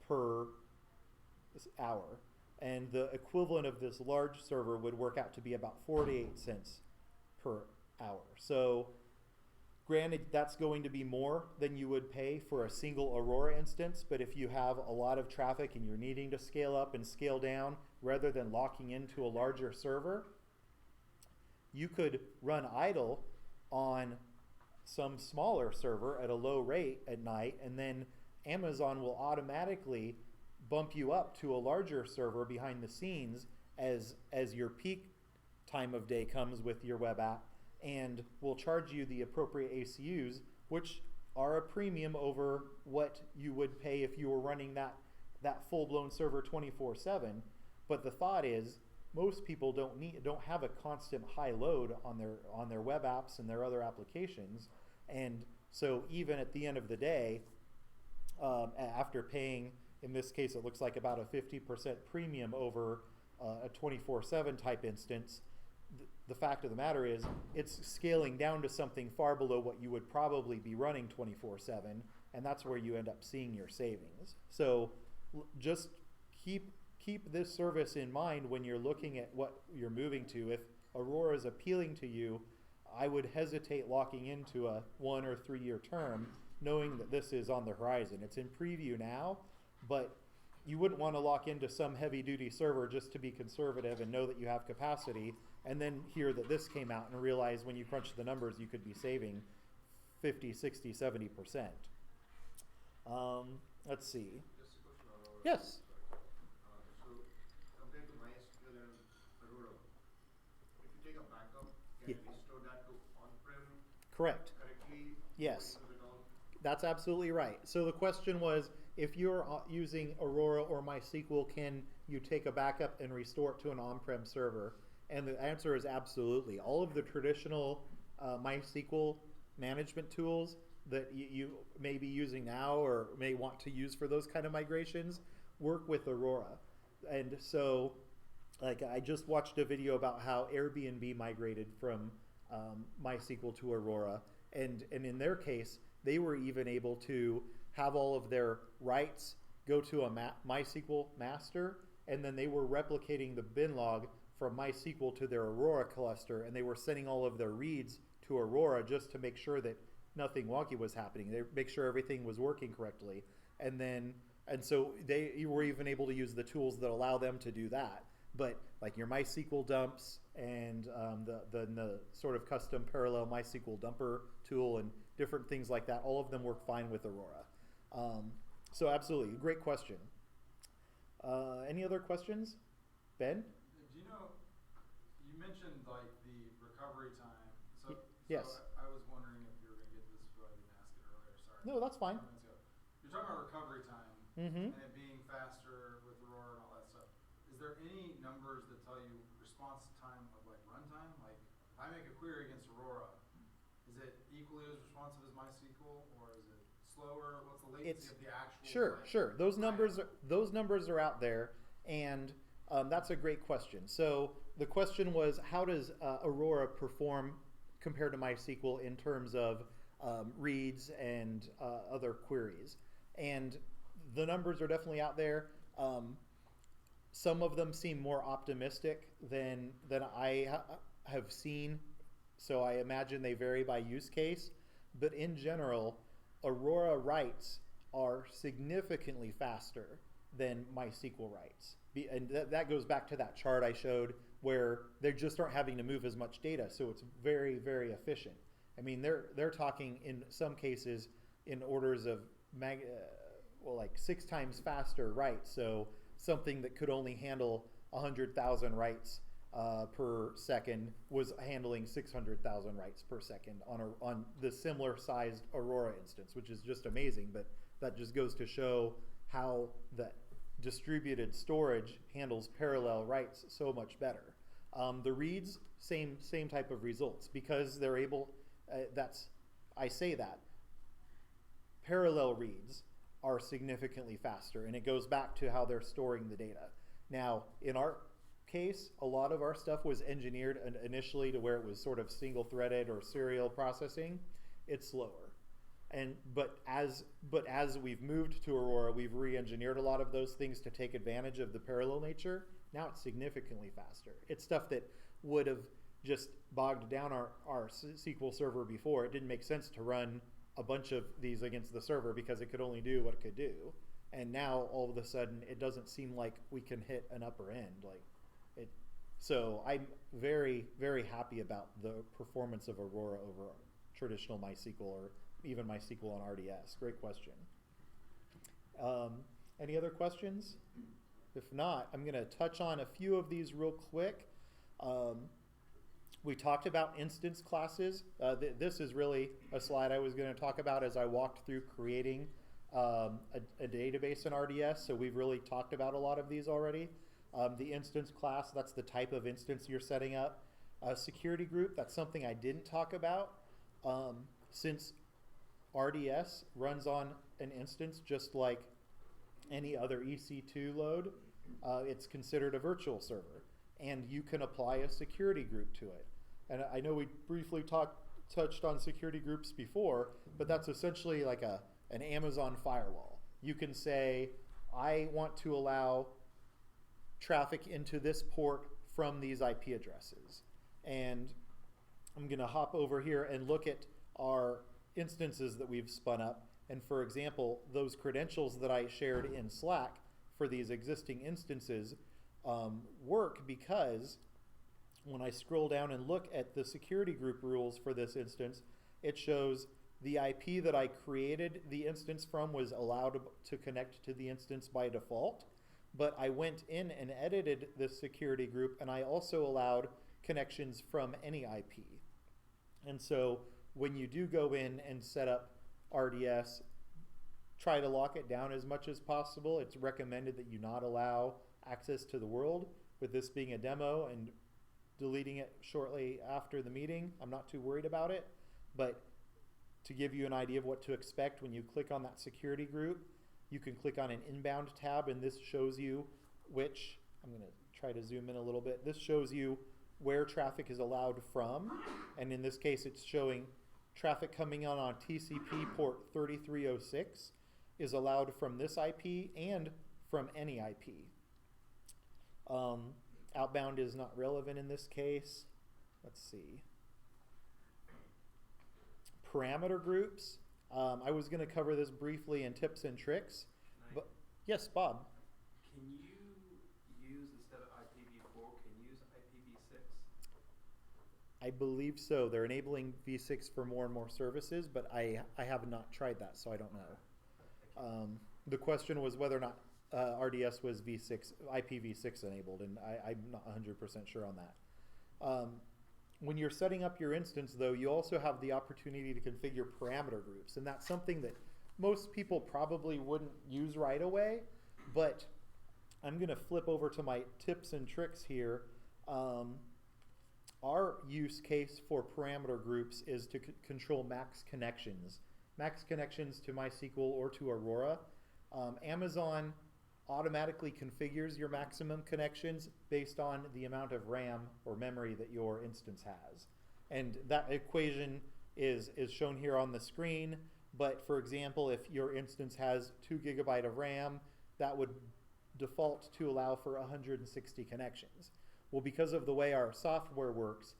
per hour. And the equivalent of this large server would work out to be about 48 cents per hour. So granted, that's going to be more than you would pay for a single Aurora instance, but if you have a lot of traffic and you're needing to scale up and scale down rather than locking into a larger server, you could run idle on some smaller server at a low rate at night, and then Amazon will automatically bump you up to a larger server behind the scenes as your peak time of day comes with your web app, and will charge you the appropriate ACUs, which are a premium over what you would pay if you were running that full-blown server 24/7. But the thought is, most people don't have a constant high load on their web apps and their other applications, and so even at the end of the day, after paying, in this case, it looks like about a 50% premium over a 24/7 type instance, the fact of the matter is it's scaling down to something far below what you would probably be running 24/7, and that's where you end up seeing your savings. So just keep this service in mind when you're looking at what you're moving to. If Aurora is appealing to you, I would hesitate locking into a 1 or 3 year term, knowing that this is on the horizon. It's in preview now, but you wouldn't want to lock into some heavy duty server just to be conservative and know that you have capacity, and then hear that this came out and realize when you crunch the numbers you could be saving 50, 60, 70%. Let's see. Just a question on Aurora. Yes. So compared to MySQL and Aurora, if you take a backup, can Yeah. you restore that to on-prem Correct. correctly? Yes. According to it all? That's absolutely right. So the question was, if you're using Aurora or MySQL, can you take a backup and restore it to an on-prem server? And the answer is absolutely. All of the traditional MySQL management tools that you may be using now or may want to use for those kind of migrations work with Aurora. And so, like, I just watched a video about how Airbnb migrated from MySQL to Aurora, and in their case, they were even able to have all of their writes go to a MySQL master, and then they were replicating the bin log from MySQL to their Aurora cluster, and they were sending all of their reads to Aurora just to make sure that nothing wonky was happening. They make sure everything was working correctly, and so you were even able to use the tools that allow them to do that. But like your MySQL dumps and the sort of custom parallel MySQL dumper tool and different things like that, all of them work fine with Aurora. So absolutely, great question. Any other questions? Ben? Do you know, you mentioned like the recovery time. Yes. I was wondering if you were going to get this, but I didn't ask it earlier, sorry. No, that's fine. You're talking about recovery time Mm-hmm. and it being faster with Aurora and all that stuff. Is there any numbers that tell you response time of like runtime? Like if I make a query against Aurora, is it equally as responsive as MySQL or is it slower? What's the latency of the actual? Sure. Those numbers are out there, and that's a great question. So the question was, how does Aurora perform compared to MySQL in terms of reads and other queries? And the numbers are definitely out there. Some of them seem more optimistic than I have seen, so I imagine they vary by use case. But in general, Aurora writes are significantly faster than MySQL writes. And that goes back to that chart I showed where they just aren't having to move as much data, so it's very, very efficient. I mean, they're talking in some cases in orders of like 6 times faster writes. So something that could only handle 100,000 writes per second was handling 600,000 writes per second on the similar sized Aurora instance, which is just amazing. But that just goes to show how the distributed storage handles parallel writes so much better. The reads, same type of results because they're able. I say that parallel reads are significantly faster, and it goes back to how they're storing the data. Now, in our case, a lot of our stuff was engineered initially to where it was sort of single-threaded or serial processing. It's slower, but as we've moved to Aurora, we've re-engineered a lot of those things to take advantage of the parallel nature. Now it's significantly faster. It's stuff that would have just bogged down our SQL server before. It didn't make sense to run a bunch of these against the server because it could only do what it could do. And now all of a sudden it doesn't seem like we can hit an upper end. So I'm very, very happy about the performance of Aurora over traditional MySQL or even MySQL on RDS. Great question. Any other questions? If not, I'm going to touch on a few of these real quick. We talked about instance classes. This is really a slide I was going to talk about as I walked through creating a database in RDS. So we've really talked about a lot of these already. The instance class, that's the type of instance you're setting up. Security group, that's something I didn't talk about. Since RDS runs on an instance just like any other EC2 load, it's considered a virtual server. And you can apply a security group to it. And I know we briefly touched on security groups before, but that's essentially like an Amazon firewall. You can say, I want to allow traffic into this port from these IP addresses. And I'm going to hop over here and look at our instances that we've spun up. And for example, those credentials that I shared in Slack for these existing instances work because when I scroll down and look at the security group rules for this instance, it shows the IP that I created the instance from was allowed to connect to the instance by default, but I went in and edited this security group and I also allowed connections from any IP. And so when you do go in and set up RDS, try to lock it down as much as possible. It's recommended that you not allow access to the world. With this being a demo and deleting it shortly after the meeting, I'm not too worried about it. But to give you an idea of what to expect when you click on that security group, you can click on an inbound tab and this shows you which, I'm going to try to zoom in a little bit, this shows you where traffic is allowed from. And in this case, it's showing traffic coming on TCP port 3306 is allowed from this IP and from any IP. Outbound is not relevant in this case. Let's see. Parameter groups. I was going to cover this briefly in tips and tricks. But yes, Bob. Can you use, instead of IPv4, can you use IPv6? I believe so. They're enabling v6 for more and more services, but I have not tried that, so I don't know. The question was whether or not RDS was V6, IPv6 enabled, and I'm not 100% sure on that. When you're setting up your instance, though, you also have the opportunity to configure parameter groups, and that's something that most people probably wouldn't use right away, but I'm going to flip over to my tips and tricks here. Our use case for parameter groups is to control max connections. Max connections to MySQL or to Aurora. Amazon automatically configures your maximum connections based on the amount of RAM or memory that your instance has. And that equation is shown here on the screen. But for example, if your instance has 2 GB of RAM, that would default to allow for 160 connections. Well, because of the way our software works,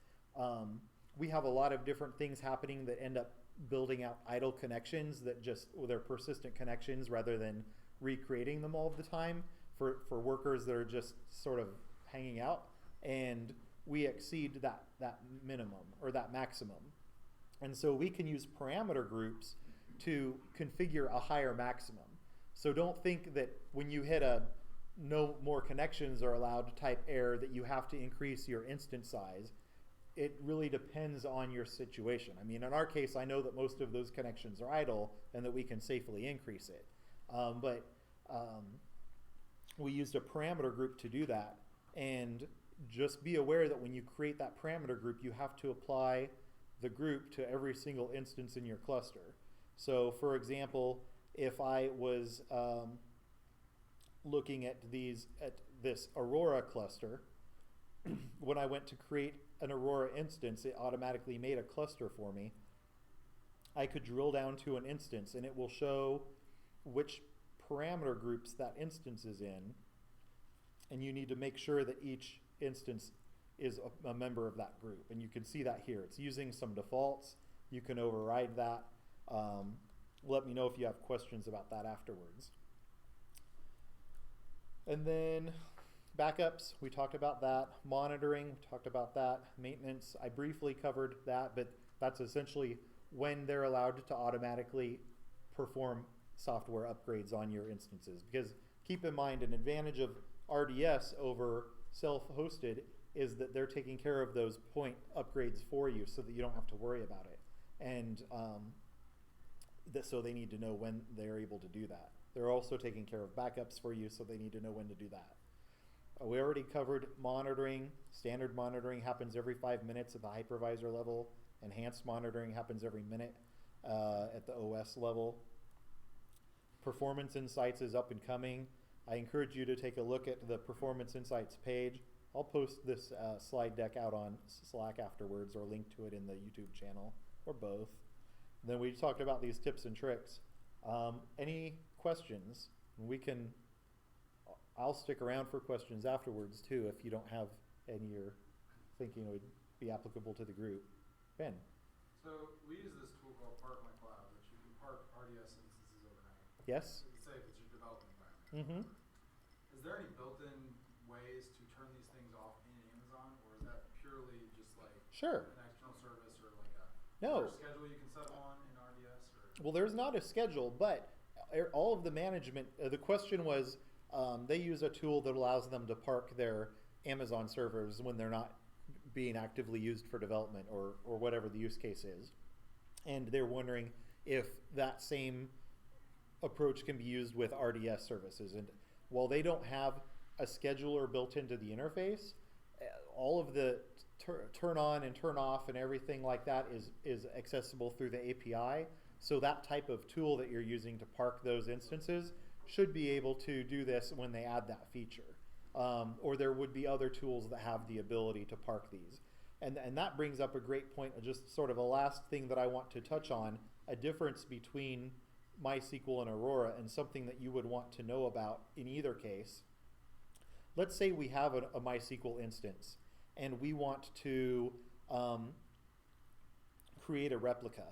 we have a lot of different things happening that end up building out idle connections that they're persistent connections rather than recreating them all the time for workers that are just sort of hanging out, and we exceed that minimum or that maximum. And so we can use parameter groups to configure a higher maximum. So don't think that when you hit a no more connections are allowed type error that you have to increase your instance size. It really depends on your situation. I mean, in our case, I know that most of those connections are idle and that we can safely increase it. But we used a parameter group to do that. And just be aware that when you create that parameter group, you have to apply the group to every single instance in your cluster. So for example, if I was looking at this Aurora cluster, when I went to create an Aurora instance, it automatically made a cluster for me. I could drill down to an instance and it will show which parameter groups that instance is in, and you need to make sure that each instance is a member of that group. And you can see that here. It's using some defaults. You can override that. Let me know if you have questions about that afterwards. And then backups, we talked about that. Monitoring, we talked about that. Maintenance, I briefly covered that, but that's essentially when they're allowed to automatically perform software upgrades on your instances. Because keep in mind, an advantage of RDS over self-hosted is that they're taking care of those point upgrades for you so that you don't have to worry about it. And so they need to know when they're able to do that. They're also taking care of backups for you, so they need to know when to do that. We already covered monitoring. Standard monitoring happens every 5 minutes at the hypervisor level. Enhanced monitoring happens every minute at the OS level. Performance Insights is up and coming. I encourage you to take a look at the Performance Insights page. I'll post this slide deck out on Slack afterwards, or link to it in the YouTube channel, or both. Then we talked about these tips and tricks. Any questions? I'll stick around for questions afterwards too if you don't have any you're thinking would be applicable to the group. Ben. So we use this tool called Park My Cloud, which you can park RDS instances overnight. Yes. So say if it's your development environment. Mm-hmm. Is there any built-in ways to turn these things off in Amazon, or is that purely just like Sure. an external service, or like a No. schedule you can set them on in RDS? Or? Well, there's not a schedule, but all of the management, the question was, they use a tool that allows them to park their Amazon servers when they're not being actively used for development or whatever the use case is. And they're wondering if that same approach can be used with RDS services. And while they don't have a scheduler built into the interface, all of the turn on and turn off and everything like that is accessible through the API. So that type of tool that you're using to park those instances should be able to do this when they add that feature. Or there would be other tools that have the ability to park these. And that brings up a great point, just sort of a last thing that I want to touch on, a difference between MySQL and Aurora, and something that you would want to know about in either case. Let's say we have a MySQL instance and we want to create a replica.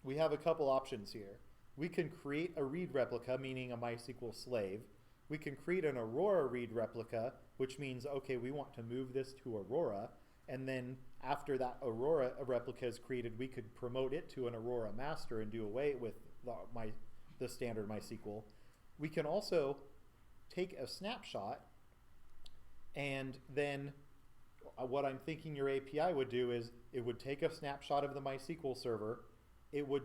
We have a couple options here. We can create a read replica, meaning a MySQL slave. We can create an Aurora read replica, which means, okay, we want to move this to Aurora, and then after that Aurora replica is created, we could promote it to an Aurora master and do away with the standard MySQL. we can also take a snapshot, and then what I'm thinking your API would do is it would take a snapshot of the MySQL server, it would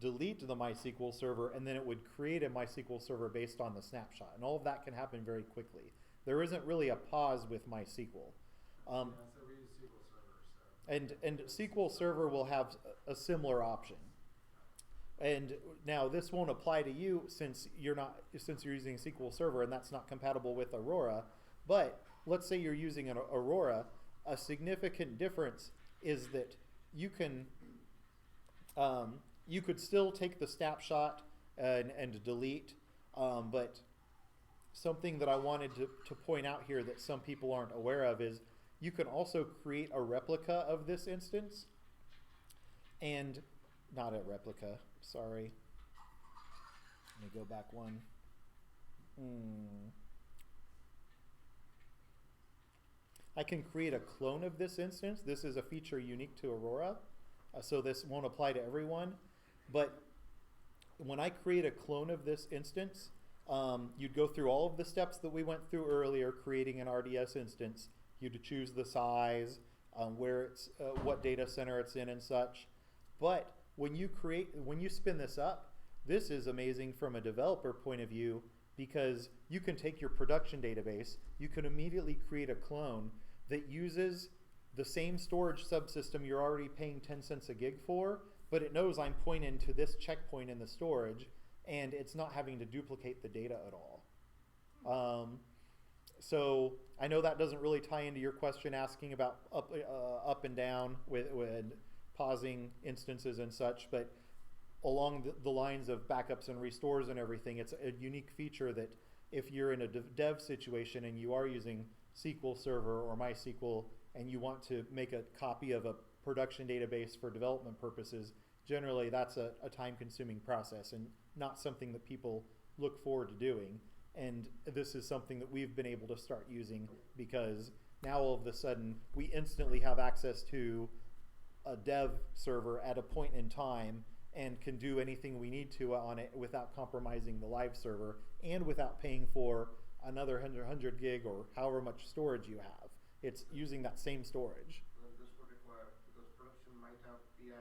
delete the MySQL server, and then it would create a MySQL server based on the snapshot. And all of that can happen very quickly. There isn't really a pause with MySQL. Yeah, so we use SQL Server, so. And SQL Server will have a similar option. And now this won't apply to you since you're using SQL Server and that's not compatible with Aurora. But let's say you're using an Aurora. A significant difference is that you can you could still take the snapshot and delete, but something that I wanted to point out here that some people aren't aware of is you can also create a replica of this instance, and not a replica, sorry. Let me go back one. I can create a clone of this instance. This is a feature unique to Aurora, so this won't apply to everyone. But when I create a clone of this instance, you'd go through all of the steps that we went through earlier, creating an RDS instance. You'd choose the size, where it's, what data center it's in, and such. But when you spin this up, this is amazing from a developer point of view because you can take your production database, you can immediately create a clone that uses the same storage subsystem you're already paying 10 cents a gig for, but it knows I'm pointing to this checkpoint in the storage, and it's not having to duplicate the data at all. So I know that doesn't really tie into your question asking about up and down with pausing instances and such, but along the lines of backups and restores and everything, it's a unique feature that if you're in a dev situation and you are using SQL Server or MySQL and you want to make a copy of a production database for development purposes, generally that's a time-consuming process and not something that people look forward to doing. And this is something that we've been able to start using because now all of a sudden we instantly have access to a dev server at a point in time and can do anything we need to on it without compromising the live server and without paying for another 100 gig or however much storage you have. It's using that same storage. Well, this would require, because production might have PII,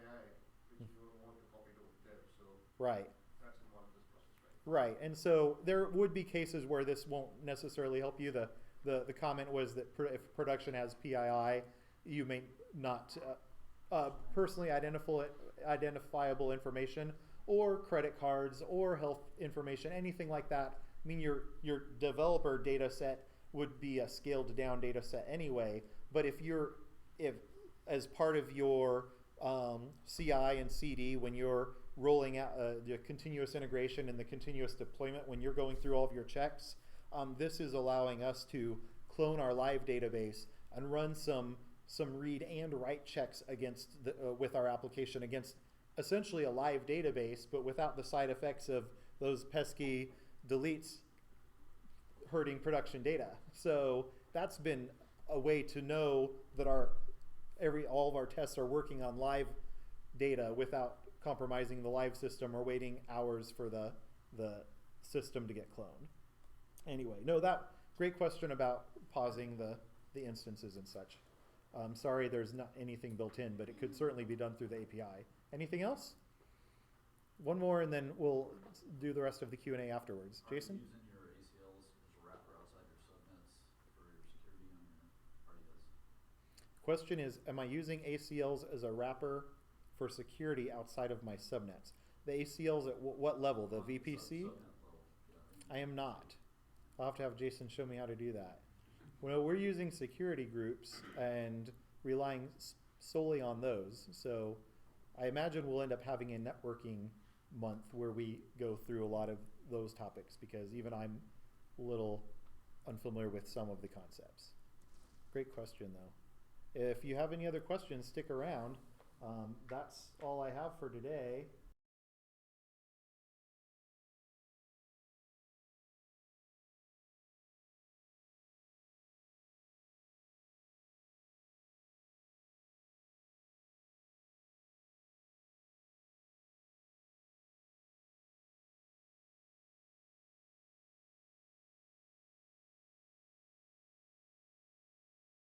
which you don't want to copy to dev, so Right. that's involved in this process, right? Right, and so there would be cases where this won't necessarily help you. The comment was that if production has PII, you may not personally identifiable information or credit cards or health information, anything like that. I mean, your developer data set would be a scaled down data set anyway, but if as part of your CI and CD, when you're rolling out the continuous integration and the continuous deployment, when you're going through all of your checks, this is allowing us to clone our live database and run some read and write checks against with our application against essentially a live database, but without the side effects of those pesky deletes hurting production data. So that's been a way to know that all of our tests are working on live data without compromising the live system or waiting hours for the system to get cloned. Anyway, no, great question about pausing the instances and such. Sorry, there's not anything built in, but it could certainly be done through the API. Anything else? One more, and then we'll do the rest of the Q&A afterwards. Jason? Are you using your ACLs as a wrapper outside your subnets for your security on your RDS? Question is, am I using ACLs as a wrapper for security outside of my subnets? The ACLs at what level? The VPC? Subnet level, yeah. I am not. I'll have to have Jason show me how to do that. Well, we're using security groups and relying solely on those. So I imagine we'll end up having a networking month where we go through a lot of those topics because even I'm a little unfamiliar with some of the concepts. Great question, though. If you have any other questions, stick around. That's all I have for today.